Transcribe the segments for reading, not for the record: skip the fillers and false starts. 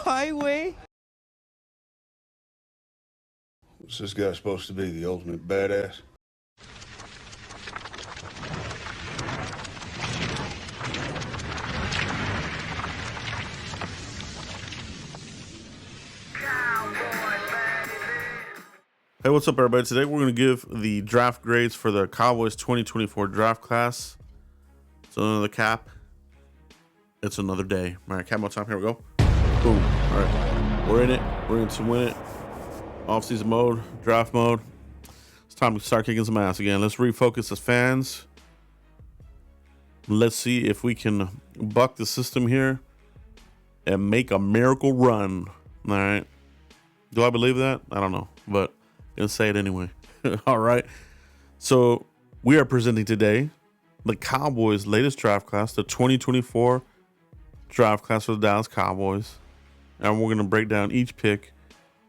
highway. Is this guy supposed to be the ultimate badass? Hey, what's up, everybody? Today we're going to give the draft grades for the Cowboys 2024 draft class. It's another cap. It's another day. All right, cap on time. Here we go. Boom. All right, we're in it. We're in to win it. Off-season mode, draft mode. It's time to start kicking some ass again. Let's refocus as fans. Let's see if we can buck the system here and make a miracle run. All right. Do I believe that? I don't know, but gonna say it anyway. All right. So we are presenting today the Cowboys' latest draft class, the 2024 draft class for the Dallas Cowboys, and we're gonna break down each pick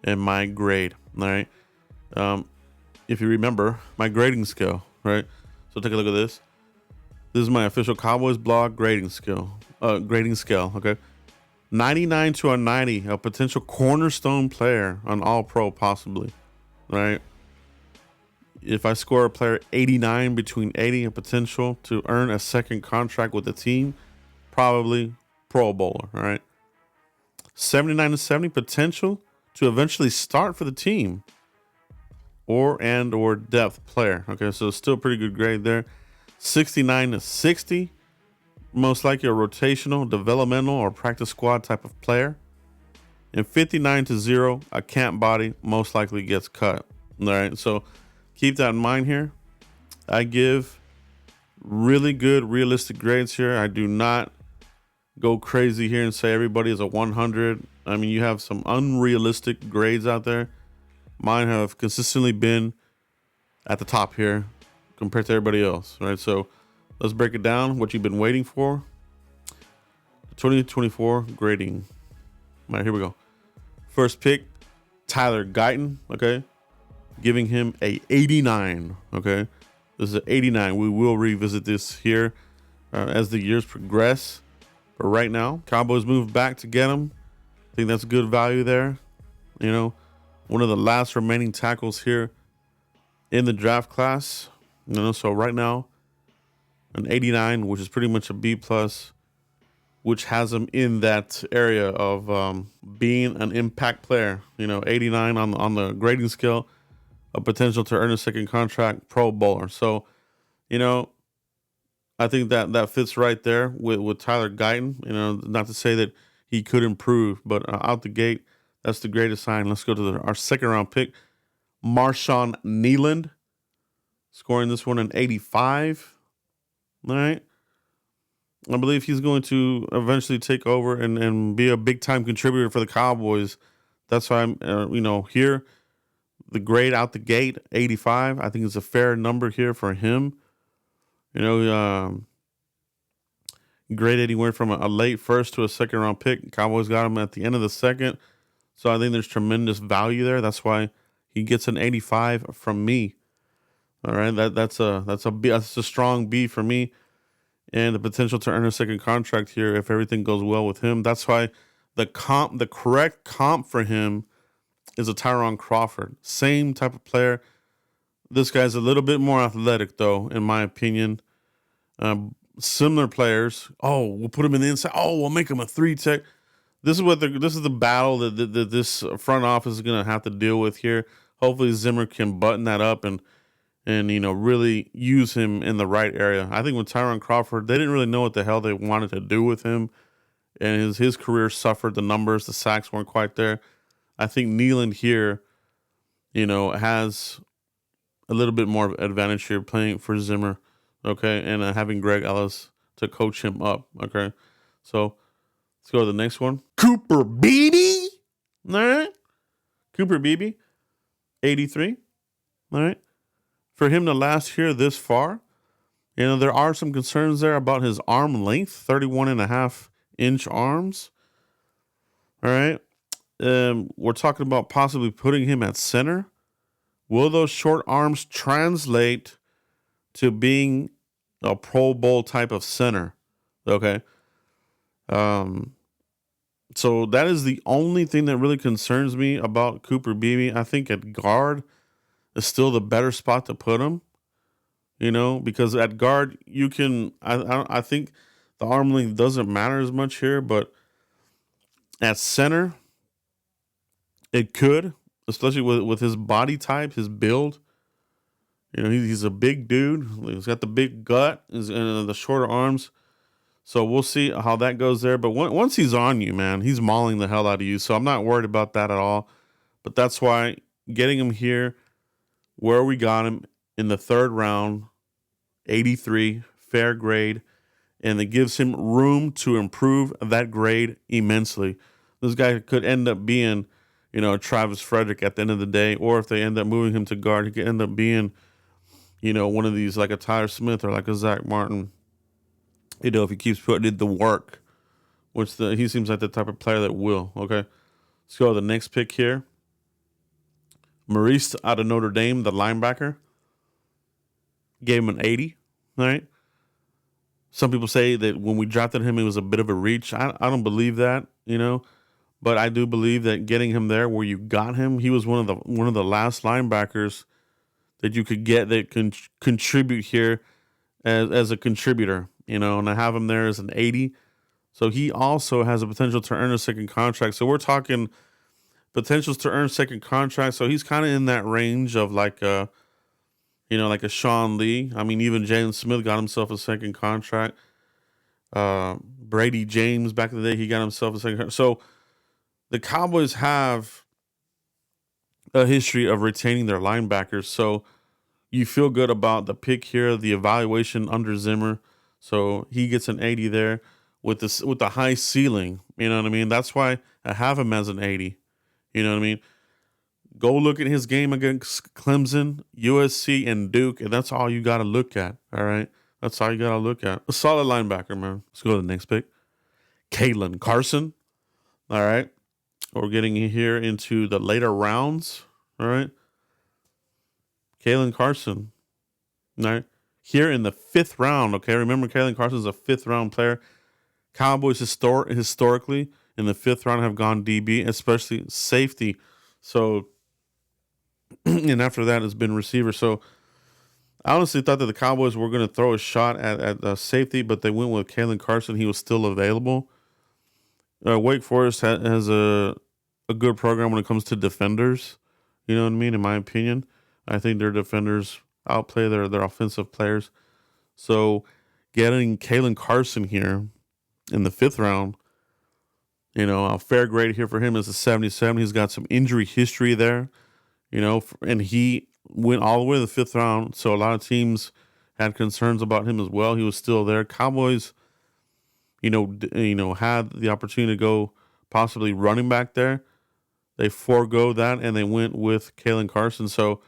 and my grade. All right. If you remember my grading scale, right? So take a look at this. This is my official Cowboys blog grading scale. Okay. 99 to a 90, a potential cornerstone player, an all-pro possibly. Right. If I score a player 89 between 80 and potential to earn a second contract with the team, probably Pro Bowler. All right. 79 to 70 potential to eventually start for the team, or depth player. Okay, so still pretty good grade there. 69 to 60, most likely a rotational, developmental, or practice squad type of player. And 59 to 0, a camp body, most likely gets cut. All right, so keep that in mind here. I give really good, realistic grades here. I do not go crazy here and say everybody is a 100. I mean, you have some unrealistic grades out there. Mine have consistently been at the top here compared to everybody else. All right, so let's break it down. What you've been waiting for. 2024 grading. All right, here we go. First pick, Tyler Guyton, okay? Giving him a 89, okay? This is an 89. We will revisit this here as the years progress. But right now, Cowboys move back to get him. I think that's good value there. You know, one of the last remaining tackles here in the draft class. You know, so right now, an 89, which is pretty much a B+, which has him in that area of being an impact player. You know, 89 on the grading scale, a potential to earn a second contract, Pro Bowler. So, you know, I think that fits right there with Tyler Guyton. You know, not to say that he could improve, but out the gate, that's the greatest sign. Let's go to our second round pick, Marshon Neal, scoring this one an 85. All right. I believe he's going to eventually take over and be a big time contributor for the Cowboys. That's why I'm, here, the grade out the gate, 85. I think it's a fair number here for him. You know, grade anywhere from a late first to a second round pick. Cowboys got him at the end of the second. So I think there's tremendous value there. That's why he gets an 85 from me. All right. That's a strong B for me. And the potential to earn a second contract here if everything goes well with him. That's why the correct comp for him is a Tyron Crawford. Same type of player. This guy's a little bit more athletic, though, in my opinion. Similar players. Oh, we'll put him in the inside. Oh, we'll make him a 3-tech. This is the battle that this front office is going to have to deal with here. Hopefully Zimmer can button that up and really use him in the right area. I think with Tyron Crawford, they didn't really know what the hell they wanted to do with him, and his career suffered. The numbers, the sacks weren't quite there. I think Neal here, has a little bit more advantage here playing for Zimmer, okay, and having Greg Ellis to coach him up, okay. So let's go to the next one. Cooper Beebe, all right. Cooper Beebe, 83, all right. For him to last here this far, there are some concerns there about his arm length, 31.5-inch arms. All right. We're talking about possibly putting him at center. Will those short arms translate to being a Pro Bowl type of center? Okay. So that is the only thing that really concerns me about Cooper Beebe. I think at guard is still the better spot to put him, because at guard you can. I think the arm length doesn't matter as much here, but at center it could, especially with his body type, his build. He's a big dude. He's got the big gut and the shorter arms. So we'll see how that goes there. But once he's on you, man, he's mauling the hell out of you. So I'm not worried about that at all. But that's why getting him here where we got him in the third round, 83, fair grade, and it gives him room to improve that grade immensely. This guy could end up being, Travis Frederick at the end of the day, or if they end up moving him to guard, he could end up being, one of these like a Tyler Smith or like a Zach Martin. If he keeps putting in the work, which he seems like the type of player that will. Okay, let's go to the next pick here. Maurice out of Notre Dame, the linebacker, gave him an 80. All right. Some people say that when we drafted him, it was a bit of a reach. I don't believe that, but I do believe that getting him there where you got him, he was one of the last linebackers that you could get that can contribute here as a contributor, and I have him there as an 80. So he also has a potential to earn a second contract. So we're talking potentials to earn second contract. So he's kind of in that range of like a Sean Lee. I mean, even Jalen Smith got himself a second contract. Brady James back in the day, he got himself a second contract. So the Cowboys have a history of retaining their linebackers. So you feel good about the pick here, the evaluation under Zimmer. So he gets an 80 there with the high ceiling. You know what I mean? That's why I have him as an 80. You know what I mean? Go look at his game against Clemson, USC, and Duke, and that's all you got to look at. All right? That's all you got to look at. A solid linebacker, man. Let's go to the next pick. Kaylin Carson. All right? We're getting here into the later rounds. All right? Kaylin Carson. All right? Here in the 5th round, okay? Remember, Kaylin Carson's a 5th round player. Cowboys historically in the 5th round have gone DB, especially safety. So, and after that has been receiver. So, I honestly thought that the Cowboys were going to throw a shot at safety, but they went with Kaylin Carson. He was still available. Wake Forest has a good program when it comes to defenders. You know what I mean? In my opinion, I think their defenders outplay their offensive players. So, getting Kaylin Carson here in the 5th round, a fair grade here for him is a 77. He's got some injury history there, and he went all the way to the 5th round. So a lot of teams had concerns about him as well. He was still there. Cowboys, had the opportunity to go possibly running back there. They forego that and they went with Kaylin Carson. So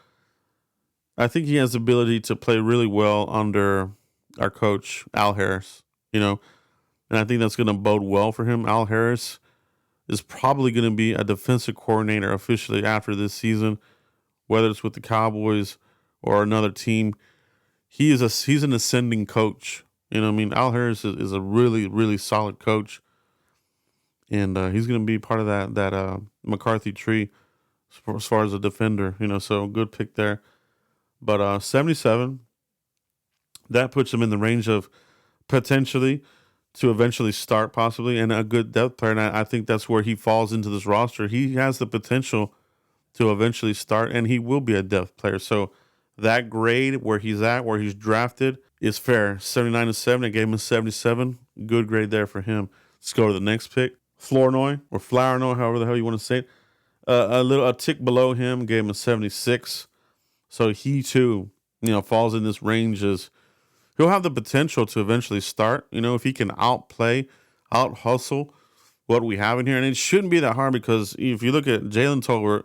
I think he has the ability to play really well under our coach, Al Harris, and I think that's going to bode well for him. Al Harris is probably going to be a defensive coordinator officially after this season, whether it's with the Cowboys or another team. He's an ascending coach. Al Harris is a really, really solid coach. And he's going to be part of that McCarthy tree as far as a defender, so good pick there. But 77, that puts him in the range of potentially to eventually start possibly and a good depth player. And I think that's where he falls into this roster. He has the potential to eventually start and he will be a depth player. So that grade where he's at, where he's drafted is fair. 79-7. I gave him a 77. Good grade there for him. Let's go to the next pick. Flournoy or Flournoy, however the hell you want to say it. A tick below him, gave him a 76. So he too, falls in this range as he'll have the potential to eventually start, if he can out hustle what we have in here. And it shouldn't be that hard because if you look at Jalen Tolbert,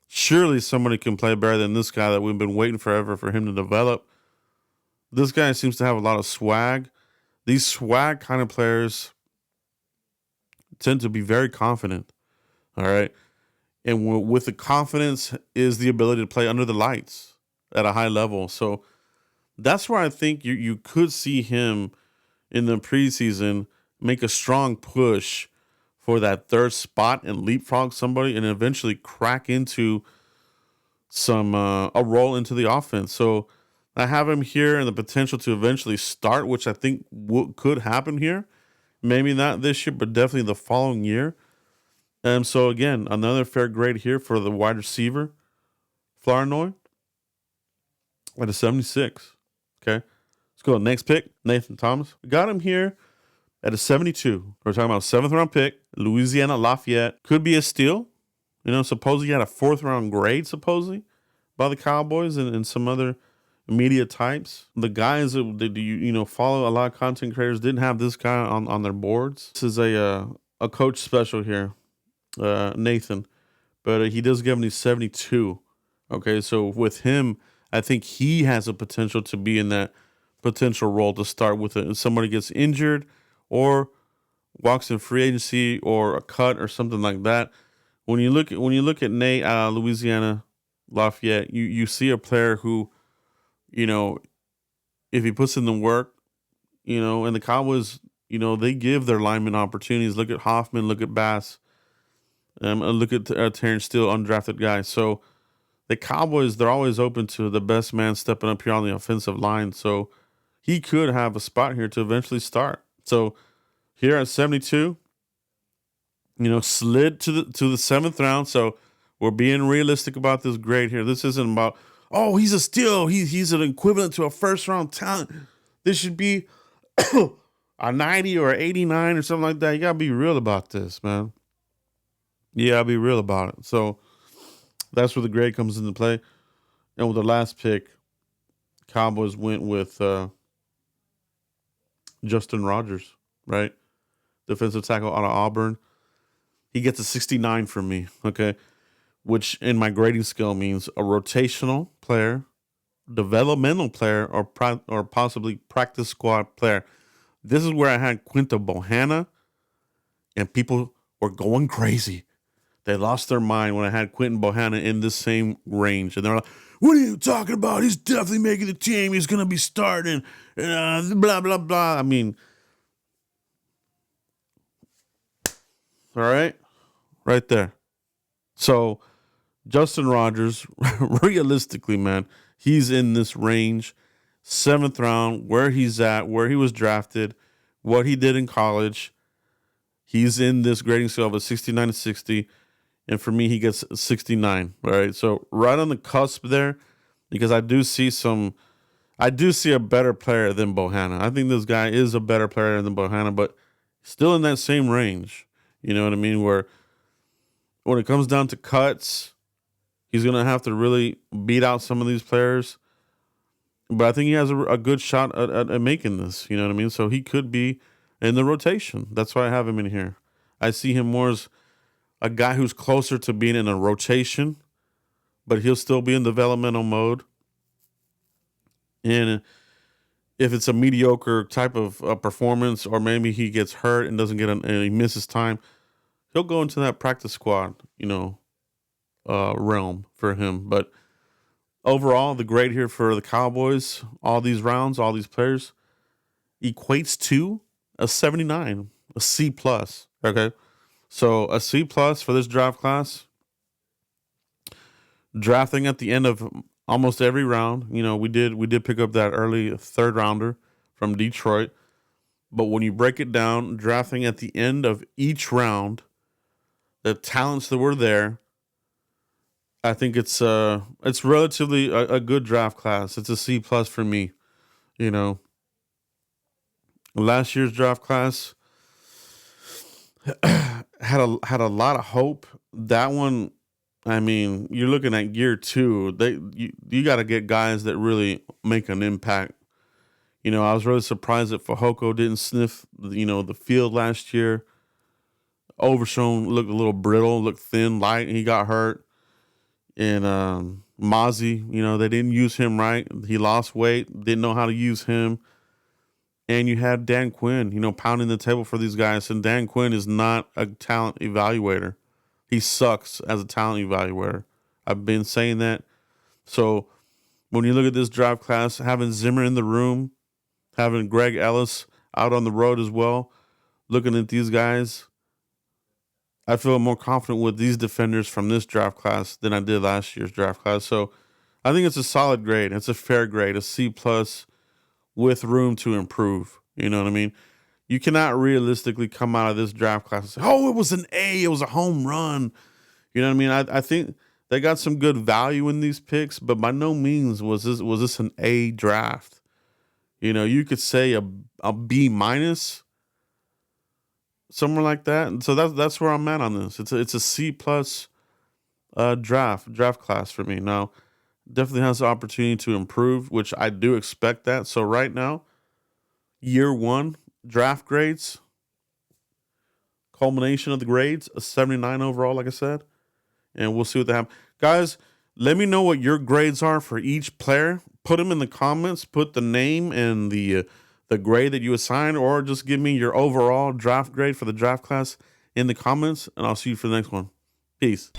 surely somebody can play better than this guy that we've been waiting forever for him to develop. This guy seems to have a lot of swag. These swag kind of players tend to be very confident. All right. And with the confidence is the ability to play under the lights at a high level. So that's where I think you could see him in the preseason make a strong push for that third spot and leapfrog somebody and eventually crack into some a role into the offense. So I have him here and the potential to eventually start, which I think could happen here. Maybe not this year, but definitely the following year. So again, another fair grade here for the wide receiver, Flournoy, at a 76. Okay, let's go. Next pick, Nathan Thomas. We got him here at a 72. We're talking about a 7th-round pick, Louisiana Lafayette. Could be a steal. You know, supposedly he had a 4th-round grade, supposedly, by the Cowboys and some other media types. The guys that you follow, a lot of content creators didn't have this guy on their boards. This is a coach special here, Nathan, but he does give him 72. Okay, so with him, I think he has a potential to be in that potential role to start with. If somebody gets injured or walks in free agency or a cut or something like that. When you look at Nate Louisiana Lafayette, you see a player who, if he puts in the work, and the Cowboys, they give their linemen opportunities. Look at Hoffman, look at Bass, look at Terrence Steele, undrafted guys. So the Cowboys, they're always open to the best man stepping up here on the offensive line. So he could have a spot here to eventually start. So here at 72, slid to the 7th round. So we're being realistic about this grade here. This isn't about, oh, he's a steal. He's an equivalent to a 1st-round talent. This should be a 90 or 89 or something like that. You got to be real about this, man. Yeah, I'll be real about it. So that's where the grade comes into play. And with the last pick, Cowboys went with Justin Rogers, right? Defensive tackle out of Auburn. He gets a 69 from me, okay? Which in my grading scale means a rotational player, developmental player, or possibly practice squad player. This is where I had Quinta Bohanna, and people were going crazy. They lost their mind when I had Quinton Bohanna in this same range. And they're like, what are you talking about? He's definitely making the team. He's going to be starting. Blah, blah, blah. I mean, all right? Right there. So, Justin Rogers, realistically, man, he's in this range. 7th round, where he's at, where he was drafted, what he did in college. He's in this grading scale of a 69 to 60. And for me, he gets 69, right? So right on the cusp there, because I do see a better player than Bohanna. I think this guy is a better player than Bohanna, but still in that same range. You know what I mean? Where when it comes down to cuts, he's going to have to really beat out some of these players. But I think he has a good shot at making this. You know what I mean? So he could be in the rotation. That's why I have him in here. I see him more as a guy who's closer to being in a rotation, but he'll still be in developmental mode. And if it's a mediocre type of performance, or maybe he gets hurt and doesn't and he misses time, he'll go into that practice squad, realm for him. But overall, the grade here for the Cowboys, all these rounds, all these players, equates to a 79, a C+. Okay? So a C+ for this draft class. Drafting at the end of almost every round. We did pick up that early 3rd rounder from Detroit. But when you break it down, drafting at the end of each round, the talents that were there, I think it's relatively a good draft class. It's a C+ for me. Last year's draft class had a lot of hope. That one, I mean, you're looking at year 2. You got to get guys that really make an impact. I was really surprised that Fehoko didn't sniff, the field last year. Overshown looked a little brittle, looked thin, light, and he got hurt. And Mozzie, they didn't use him right. He lost weight, didn't know how to use him. And you had Dan Quinn, pounding the table for these guys. And Dan Quinn is not a talent evaluator. He sucks as a talent evaluator. I've been saying that. So when you look at this draft class, having Zimmer in the room, having Greg Ellis out on the road as well, looking at these guys, I feel more confident with these defenders from this draft class than I did last year's draft class. So I think it's a solid grade. It's a fair grade, a C plus with room to improve. You know what I mean? You cannot realistically come out of this draft class and say, "Oh, it was an A. It was a home run." You know what I mean? I think they got some good value in these picks, but by no means was this an A draft. You know, you could say a B minus, somewhere like that. And so that's where I'm at on this. It's a C plus draft class for me. Now, definitely has the opportunity to improve, which I do expect that. So right now, year one draft grades, culmination of the grades, a 79 overall, like I said, and we'll see what they have. Guys, let me know what your grades are for each player. Put them in the comments. Put the name and the grade that you assign, or just give me your overall draft grade for the draft class in the comments, and I'll see you for the next one. Peace.